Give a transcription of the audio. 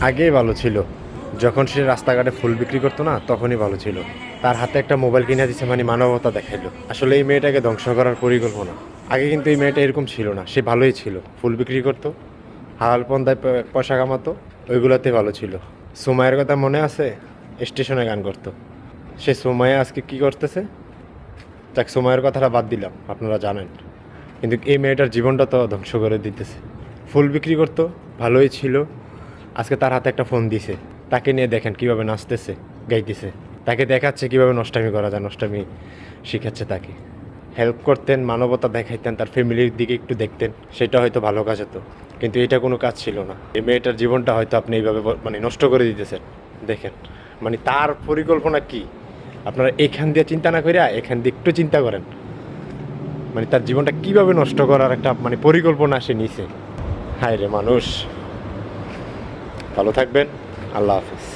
আগেই ভালো ছিল, যখন সে রাস্তাঘাটে ফুল বিক্রি করতো না তখনই ভালো ছিল। তার হাতে একটা মোবাইল কিনে দিচ্ছে মানে মানবতা দেখাইলো। আসলে এই মেয়েটাকে ধ্বংস করার পরিকল্পনা। আগে কিন্তু এই মেয়েটা এরকম ছিল না, সে ভালোই ছিল, ফুল বিক্রি করতো, হালাল পন্থায় পয়সা কামাতো, ওইগুলোতে ভালো ছিল। সুমাইয়ের কথা মনে আছে? স্টেশনে গান করতো। সে সুমাইয়া আজকে কি করতেছে? যাক, সুমাইয়ের কথাটা বাদ দিলাম, আপনারা জানেন। কিন্তু এই মেয়েটার জীবনটা তো ধ্বংস করে দিতেছে। ফুল বিক্রি করতো, ভালোই ছিল, আজকে তার হাতে একটা ফোন দিছে, তাকে নিয়ে দেখেন কিভাবে নাচতেছে, গাইতেছে, তাকে দেখাচ্ছে কিভাবে নষ্টামি করা যায়, নষ্টামি শিখাচ্ছে তাকে। হেল্প করতেন, মানবতা দেখাইতেন, তার ফ্যামিলির দিকে একটু দেখতেন, সেটা হয়তো ভালো কাজ হতো। কিন্তু এটা কোনো কাজ ছিল না। এই মেয়েটার জীবনটা হয়তো আপনি এইভাবে মানে নষ্ট করে দিতেছেন। দেখেন, মানে তার পরিকল্পনা কি, আপনারা এখান দিয়ে চিন্তা না করিয়া এখান দিয়ে একটু চিন্তা করেন। মানে তার জীবনটা কিভাবে নষ্ট করার একটা মানে পরিকল্পনা সে নিছে। হায় রে মানুষ। ভালো থাকবেন। আল্লাহ হাফিজ।